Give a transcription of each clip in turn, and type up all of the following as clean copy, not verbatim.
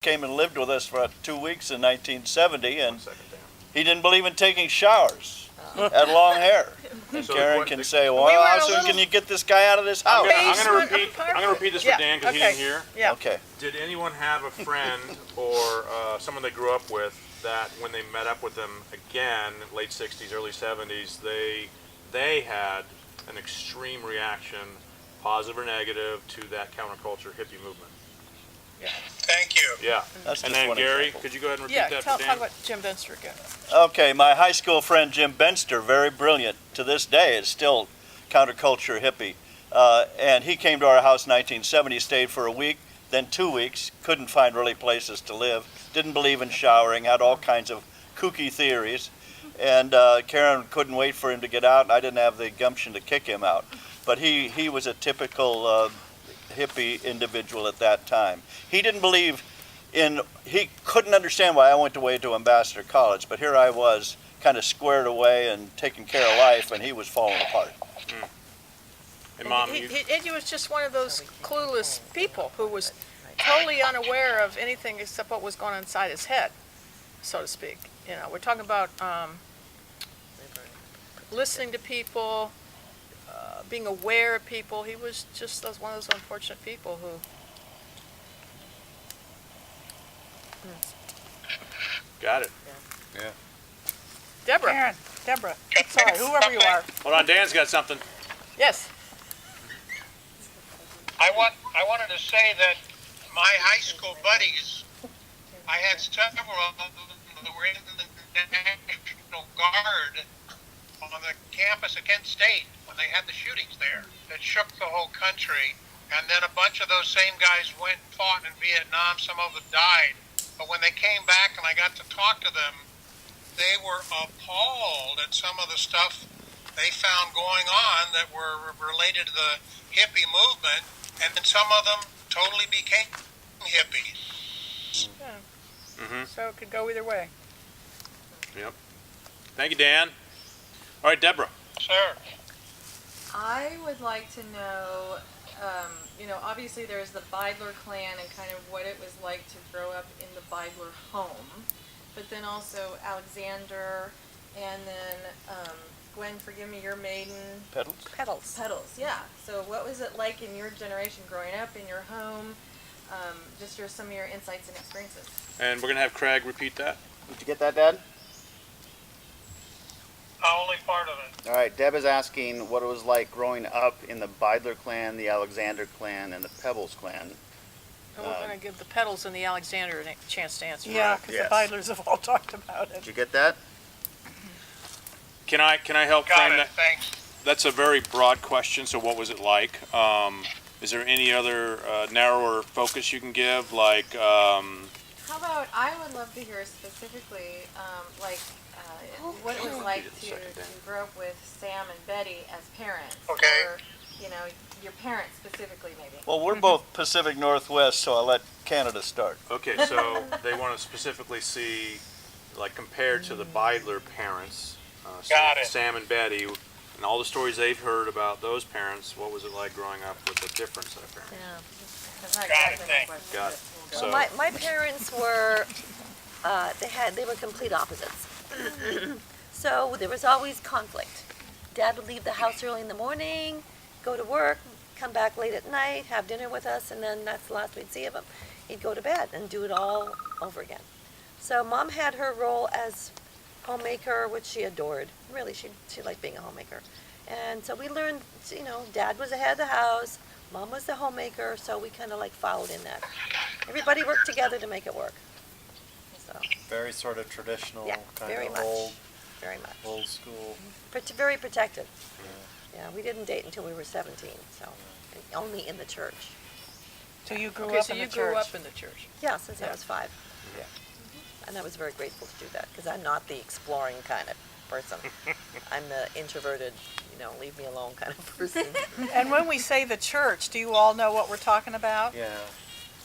came and lived with us for 2 weeks in 1970, and 1 second, Dan. he didn't believe in taking showers. Had long hair. And So Karen what- can say, well, We were how a soon little- can you get this guy out of this house? I'm gonna Basement repeat. I'm gonna repeat this for Yeah, Dan because he okay. didn't hear. Yeah. Okay. Did anyone have a friend or someone they grew up with that when they met up with them again, late 60s, early 70s, they had an extreme reaction, positive or negative, to that counterculture hippie movement? Thank you. Yeah. That's And just then one Gary, example. could you go ahead and repeat Yeah, that talk for Dan? about Jim Benster again. Okay, my high school friend Jim Benster, very brilliant to this day, is still counterculture hippie. And he came to our house in 1970, stayed for a week, then 2 weeks, couldn't find really places to live, didn't believe in showering, had all kinds of kooky theories. And Karen couldn't wait for him to get out, and I didn't have the gumption to kick him out. But he was a typical hippie individual at that time. He didn't believe he couldn't understand why I went away to Ambassador College, but here I was kind of squared away and taking care of life, and he was falling apart. And Mom, He was just one of those clueless people who was totally unaware of anything except what was going on inside his head, so to speak. You know, we're talking about listening to people, being aware of people. He was just one of those unfortunate people who. got it. Deborah. Karen, Deborah, sorry, whoever you are. Hold on, Dan's got something. Yes. I wanted to say that my high school buddies, I had several of them that were in the National Guard on the campus at Kent State when they had the shootings there that shook the whole country. And then a bunch of those same guys went and fought in Vietnam. Some of them died. But when they came back and I got to talk to them, they were appalled at some of the stuff they found going on that were related to the hippie movement. And then some of them totally became hippies. Yeah. Mm-hmm. So it could go either way. Yep. Thank you, Dan. All right, Deborah. Sir. I would like to know, obviously there's the Biedler clan and kind of what it was like to grow up in the Biedler home, but then also Alexander, and then Gwen, forgive me, your maiden. Pedals? Petals, yeah. So what was it like in your generation growing up in your home? Just some of your insights and experiences. And we're going to have Craig repeat that. Did you get that, Dad? Only part of it. All right, Deb is asking what it was like growing up in the Biedler clan, the Alexander clan, and the Pebbles clan. And we're going to give the Petals and the Alexander a chance to answer. Yeah, because Yes. the Biedlers have all talked about it. Did you get that? Can I help Got frame it. that? Thanks. That's a very broad question. So, what was it like? Is there any other narrower focus you can give? Like, How about, I would love to hear specifically, what it was like to grow up with Sam and Betty as parents. Okay. Or, your parents specifically maybe. Well, we're both Pacific Northwest, so I'll let Canada start. okay, so they want to specifically see, like, compared to the Biedler parents, Got it. Sam and Betty, and all the stories they've heard about those parents. What was it like growing up with a different set of parents? Yeah. That's not Got it, exactly my thanks. question, Got it. but So, Well, my parents were, they were complete opposites. So there was always conflict. Dad would leave the house early in the morning, go to work, come back late at night, have dinner with us, and then that's the last we'd see of him. He'd go to bed and do it all over again. So Mom had her role as homemaker, which she adored. Really, she liked being a homemaker. And so we learned, Dad was the head of the house, Mom was the homemaker, so we kind of like followed in that. Everybody worked together to make it work. So, Very sort of traditional, yeah, kind very of much. Very much. old school. Very protected. Yeah, we didn't date until we were 17, so and only in the church. So you grew Okay, up so in you the grew church. up in the church. Yeah, since I Yeah. was 5. Yeah. And I was very grateful to do that because I'm not the exploring kind of person. I'm the introverted, leave me alone kind of person. And when we say the church, do you all know what we're talking about? Yeah.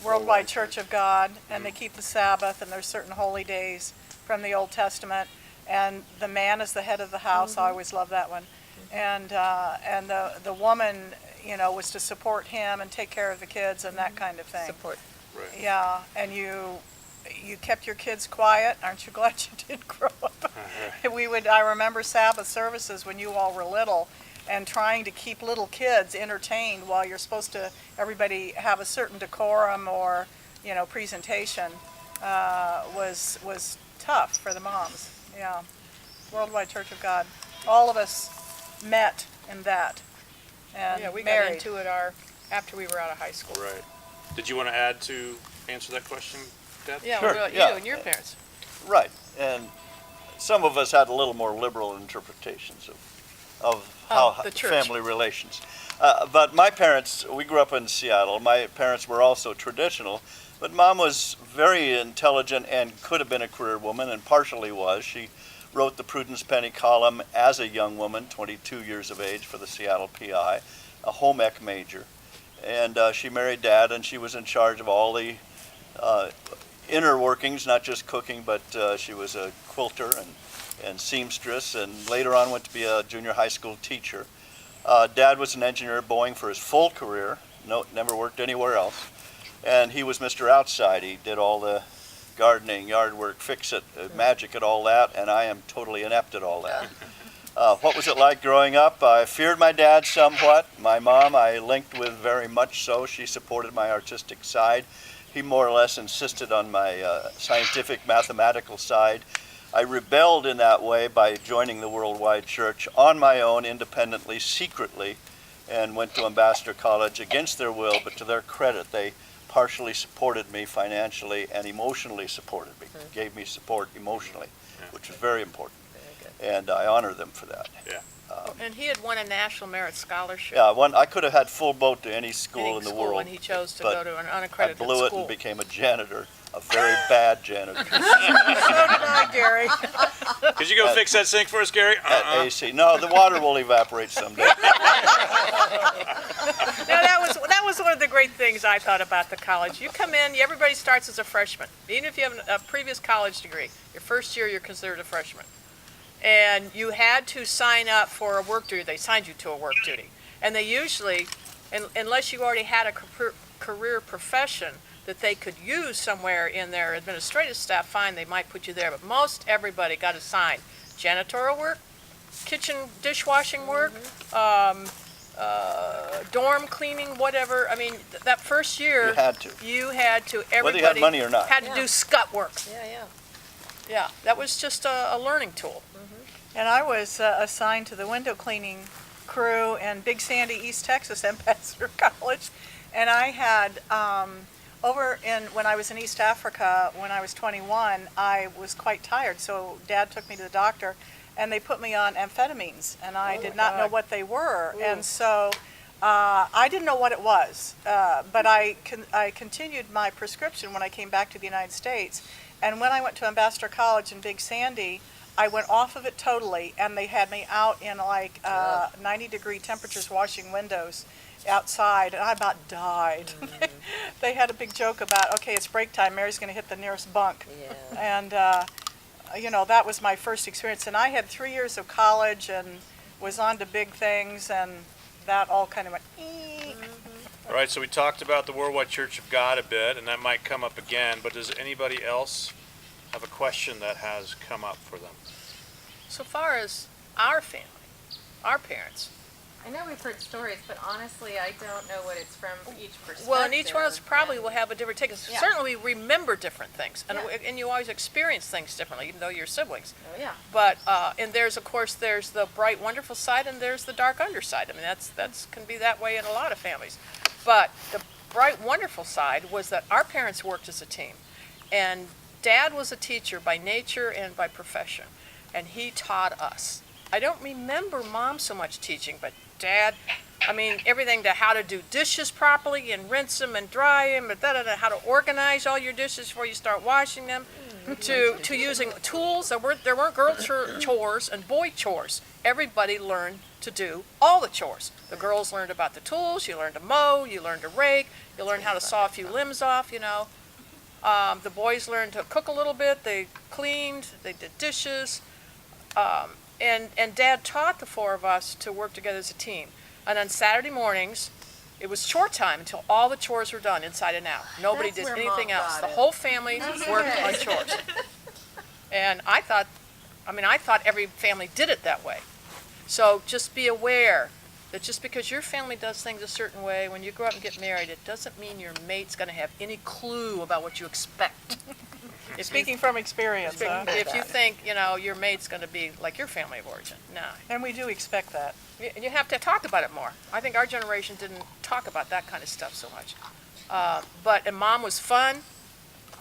Worldwide Church of God, and they keep the Sabbath, and there's certain holy days from the Old Testament, and the man is the head of the house. I always love that one. And the woman, was to support him and take care of the kids and that kind of thing. Support. Right. Yeah, and you kept your kids quiet. Aren't you glad you did grow up? I remember Sabbath services when you all were little, and trying to keep little kids entertained while you're supposed to, everybody have a certain decorum or, presentation, was tough for the moms. Yeah. Worldwide Church of God. All of us met in that and Yeah, we married. got into it after we were out of high school. Right. Did you want to add to answer that question, Deb? Yeah, Sure, what about yeah. you and your parents? Right, and some of us had a little more liberal interpretations of how the church. family relations. But my parents, we grew up in Seattle. My parents were also traditional, but Mom was very intelligent and could have been a career woman, and partially was. She wrote the Prudence Penny column as a young woman, 22 years of age, for the Seattle PI, a home ec major. And she married Dad, and she was in charge of all the inner workings, not just cooking, but she was a quilter and seamstress, and later on went to be a junior high school teacher. Dad was an engineer at Boeing for his full career, never worked anywhere else. And he was Mr. Outside. He did all the gardening, yard work, fix-it, magic at all that, and I am totally inept at all that. What was it like growing up? I feared my dad somewhat. My mom I linked with very much so. She supported my artistic side. He more or less insisted on my scientific, mathematical side. I rebelled in that way by joining the Worldwide Church on my own, independently, secretly, and went to Ambassador College against their will, but to their credit, they partially supported me financially and emotionally supported me, gave me support emotionally, which was very important. And I honor them for that. Yeah. And he had won a National Merit Scholarship. Yeah, I could have had full boat to any school in the world. And he chose to but go to an I unaccredited school. blew it and became a janitor, a very bad janitor So did I, Gary. Could you go fix that sink for us, Gary? at AC. No, the water will evaporate someday. Now that was one of the great things I thought about the college. You come in, everybody starts as a freshman. Even if you have a previous college degree, your first year you're considered a freshman. And you had to sign up for a work duty. They signed you to a work duty. And they usually, unless you already had a career profession that they could use somewhere in their administrative staff, fine, they might put you there. But most everybody got assigned janitorial work, kitchen dishwashing work, dorm cleaning, whatever. I mean, that first year, You had to. everybody Whether you had money or not. had to do scut work. Yeah. Yeah, that was just a learning tool. And I was assigned to the window cleaning crew in Big Sandy, East Texas, Ambassador College. And I had, when I was in East Africa, when I was 21, I was quite tired. So Dad took me to the doctor, and they put me on amphetamines. And I did not know what they were. And so I didn't know what it was. But I continued my prescription when I came back to the United States. And when I went to Ambassador College in Big Sandy, I went off of it totally, and they had me out in 90-degree temperatures washing windows outside, and I about died. They had a big joke about, okay, it's break time, Mary's going to hit the nearest bunk. Yeah. And, that was my first experience. And I had 3 years of college and was on to big things, and that all kind of went, All right, so we talked about the Worldwide Church of God a bit, and that might come up again, but does anybody else have a question that has come up for them? So far as our family, our parents, I know we've heard stories, but honestly, I don't know what it's from each perspective. well, and each one of us probably will have a different take. Yeah. Certainly we remember different things, and, Yeah. and you always experience things differently, even though you're siblings. Oh, yeah. But, and there's, of course, there's the bright, wonderful side, and there's the dark underside. I mean, that's can be that way in a lot of families. But the bright, wonderful side was that our parents worked as a team. And Dad was a teacher by nature and by profession, and he taught us. I don't remember Mom so much teaching, but Dad, I mean, everything to how to do dishes properly and rinse them and dry them, and how to organize all your dishes before you start washing them, to using tools. There weren't girl chores and boy chores. Everybody learned to do all the chores. The girls learned about the tools, you learned to mow, you learned to rake, you learned how to saw a few limbs off, The boys learned to cook a little bit, they cleaned, they did dishes, and Dad taught the four of us to work together as a team. And on Saturday mornings, it was chore time until all the chores were done inside and out. Nobody That's did where anything Mom else. got The it. whole family worked on chores. And I thought every family did it that way. So just be aware that just because your family does things a certain way, when you grow up and get married, it doesn't mean your mate's going to have any clue about what you expect. Speaking from experience, huh? If you think, your mate's going to be like your family of origin, no. And we do expect that. You have to talk about it more. I think our generation didn't talk about that kind of stuff so much. And Mom was fun,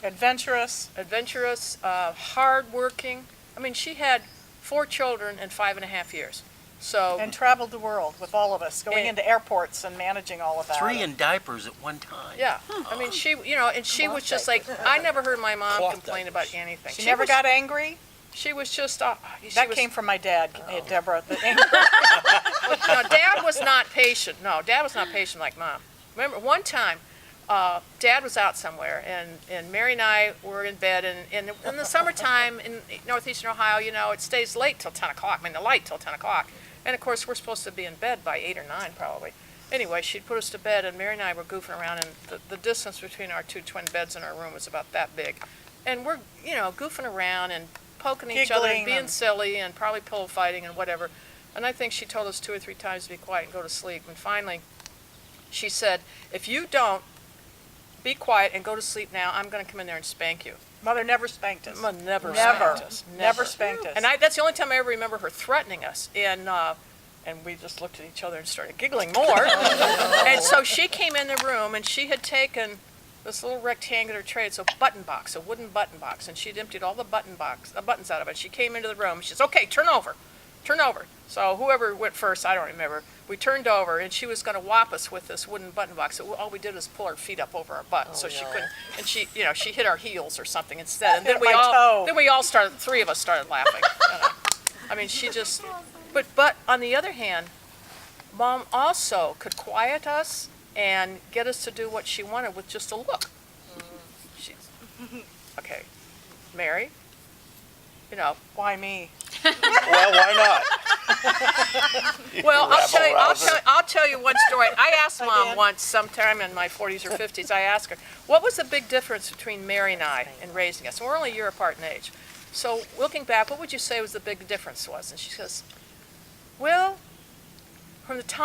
Adventurous. hardworking. I mean, she had 4 children in 5.5 years. So And traveled the world with all of us, going And- into airports and managing all of that. 3 in diapers at one time. yeah, I mean, she was just like, I never heard my mom Cloth complain diapers. about anything. She never got angry? She was just. That came from my dad, Deborah. The anger. No, Dad was not patient. No, Dad was not patient like Mom. Remember, one time, Dad was out somewhere, and Mary and I were in bed, and in the summertime in northeastern Ohio, it stays late till 10 o'clock. I mean, the light till 10 o'clock. And of course, we're supposed to be in bed by 8 or 9 probably. Anyway, she'd put us to bed, and Mary and I were goofing around, and the distance between our 2 twin beds in our room was about that big. And we're, goofing around and poking each other and Giggling being and- silly and probably pillow fighting and whatever. And I think she told us 2 or 3 times to be quiet and go to sleep. And finally, she said, if you don't be quiet and go to sleep now, I'm going to come in there and spank you. Mother never spanked us. Mom never Never. spanked us. Never spanked us. And that's the only time I ever remember her threatening us. And we just looked at each other and started giggling more. And so she came in the room, and she had taken this little rectangular tray. It's a button box, a wooden button box, and she'd emptied all the buttons out of it. She came into the room. She says, "Okay, turn over." So whoever went first, I don't remember. We turned over, and she was going to whop us with this wooden button box. So all we did was pull our feet up over our butt, so she couldn't. And she hit our heels or something instead. And Hit my toe. then we all started. 3 of us started laughing. I mean, she just. But on the other hand, Mom also could quiet us and get us to do what she wanted with just a look. She's okay, Mary. Why me? Well, why not? Well, Rabble-rouser. I'll tell you one story. I asked Mom once, sometime in my 40s or 50s, I asked her, what was the big difference between Mary and I in raising us? And we're only a year apart in age. So looking back, what would you say was the big difference was? And she says, well, from the time